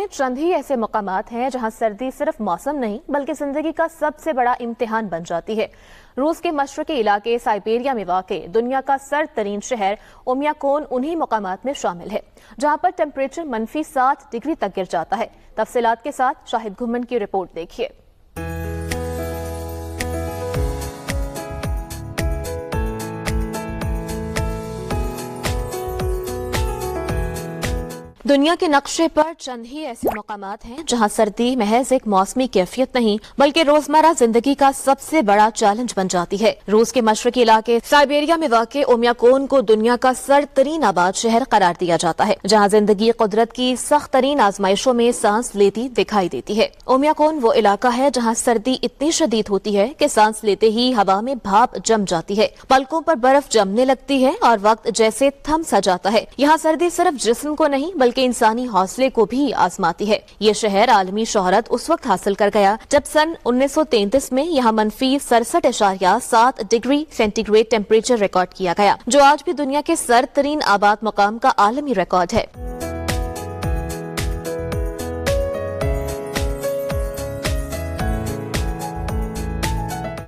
میں چند ہی ایسے مقامات ہیں جہاں سردی صرف موسم نہیں بلکہ زندگی کا سب سے بڑا امتحان بن جاتی ہے۔ روس کے مشرقی علاقے سائبیریا میں واقع دنیا کا سرد ترین شہر اومیاکون انہی مقامات میں شامل ہے جہاں پر ٹیمپریچر -7 ڈگری تک گر جاتا ہے۔ تفصیلات کے ساتھ شاہد گھمن کی رپورٹ دیکھیے۔ دنیا کے نقشے پر چند ہی ایسے مقامات ہیں جہاں سردی محض ایک موسمی کیفیت نہیں بلکہ روزمرہ زندگی کا سب سے بڑا چیلنج بن جاتی ہے۔ روس کے مشرقی علاقے سائبیریا میں واقع اومیاکون کو دنیا کا سرد ترین آباد شہر قرار دیا جاتا ہے جہاں زندگی قدرت کی سخت ترین آزمائشوں میں سانس لیتی دکھائی دیتی ہے۔ اومیاکون وہ علاقہ ہے جہاں سردی اتنی شدید ہوتی ہے کہ سانس لیتے ہی ہوا میں بھاپ جم جاتی ہے، پلکوں پر برف جمنے لگتی ہے اور وقت جیسے تھم سا جاتا ہے۔ یہاں سردی صرف جسم کو نہیں بلکہ انسانی حوصلے کو بھی آزماتی ہے۔ یہ شہر عالمی شہرت اس وقت حاصل کر گیا جب سن 1933 میں یہاں -67.7 degree centigrade temperature record کیا گیا، جو آج بھی دنیا کے سرد ترین آباد مقام کا عالمی ریکارڈ ہے۔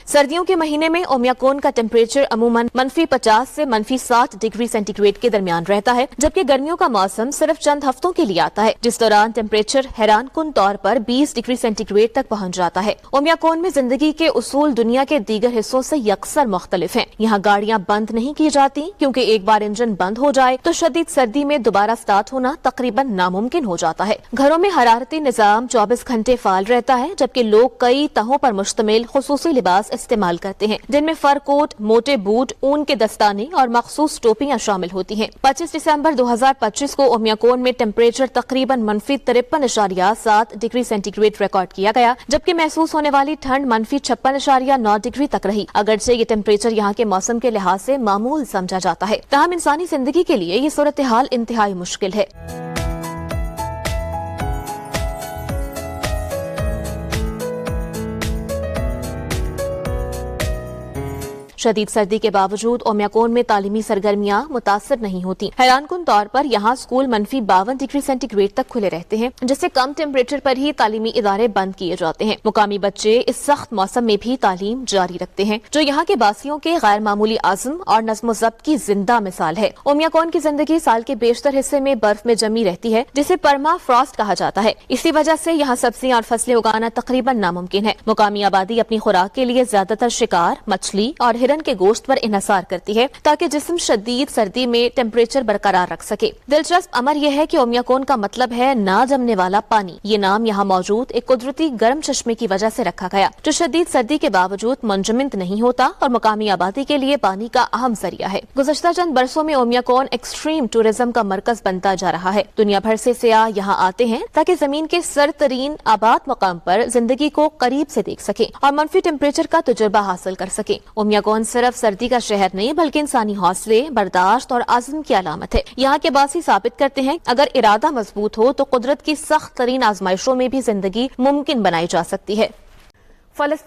سردیوں کے مہینے میں اومیاکون کا ٹیمپریچر عموماً -50 سے -60 ڈگری سینٹی گریڈ کے درمیان رہتا ہے، جبکہ گرمیوں کا موسم صرف چند ہفتوں کے لیے آتا ہے جس دوران ٹیمپریچر حیران کن طور پر 20 ڈگری سینٹی گریڈ تک پہنچ جاتا ہے۔ اومیاکون میں زندگی کے اصول دنیا کے دیگر حصوں سے یکسر مختلف ہیں۔ یہاں گاڑیاں بند نہیں کی جاتی کیونکہ ایک بار انجن بند ہو جائے تو شدید سردی میں دوبارہ سٹارٹ ہونا تقریباً ناممکن ہو جاتا ہے۔ گھروں میں حرارتی نظام 24 گھنٹے فعال رہتا ہے، جبکہ لوگ کئی تہوں پر مشتمل خصوصی لباس استعمال کرتے ہیں جن میں فر کوٹ، موٹے بوٹ، اون کے دستانے اور مخصوص ٹوپیاں شامل ہوتی ہیں۔ 25 دسمبر 2025 کو اومیاکون میں ٹیمپریچر تقریباً -53.7 ڈگری سینٹی گریڈ ریکارڈ کیا گیا، جبکہ محسوس ہونے والی ٹھنڈ -56.9 ڈگری تک رہی۔ اگرچہ یہ ٹیمپریچر یہاں کے موسم کے لحاظ سے معمول سمجھا جاتا ہے، تاہم انسانی زندگی کے لیے یہ صورتحال انتہائی مشکل ہے۔ شدید سردی کے باوجود اومیاکون میں تعلیمی سرگرمیاں متاثر نہیں ہوتی۔ حیران کن طور پر یہاں اسکول -52 ڈگری سینٹی گریڈ تک کھلے رہتے ہیں، جس سے کم ٹیمپریچر پر ہی تعلیمی ادارے بند کیے جاتے ہیں۔ مقامی بچے اس سخت موسم میں بھی تعلیم جاری رکھتے ہیں، جو یہاں کے باسیوں کے غیر معمولی عزم اور نظم و ضبط کی زندہ مثال ہے۔ اومیاکون کی زندگی سال کے بیشتر حصے میں برف میں جمی رہتی ہے، جسے پرما فراسٹ کہا جاتا ہے۔ اسی وجہ سے یہاں سبزیاں اور فصلیں اگانا تقریباً ناممکن ہے۔ مقامی آبادی اپنی خوراک کے لیے زیادہ تر شکار، مچھلی اور ہرن کے گوشت پر انحصار کرتی ہے تاکہ جسم شدید سردی میں ٹیمپریچر برقرار رکھ سکے۔ دلچسپ امر یہ ہے کہ اومیاکون کا مطلب ہے نہ جمنے والا پانی۔ یہ نام یہاں موجود ایک قدرتی گرم چشمے کی وجہ سے رکھا گیا جو شدید سردی کے باوجود منجمد نہیں ہوتا اور مقامی آبادی کے لیے پانی کا اہم ذریعہ ہے۔ گزشتہ چند برسوں میں اومیاکون ایکسٹریم ٹورزم کا مرکز بنتا جا رہا ہے۔ دنیا بھر سے سیاح یہاں آتے ہیں تاکہ زمین کے سرد ترین آباد مقام پر زندگی کو قریب سے دیکھ سکیں اور منفی ٹیمپریچر کا تجربہ حاصل کر سکیں۔ اومیاکون صرف سردی کا شہر نہیں بلکہ انسانی حوصلے، برداشت اور عزم کی علامت ہے۔ یہاں کے باسی ثابت کرتے ہیں اگر ارادہ مضبوط ہو تو قدرت کی سخت ترین آزمائشوں میں بھی زندگی ممکن بنائی جا سکتی ہے۔ فلسطین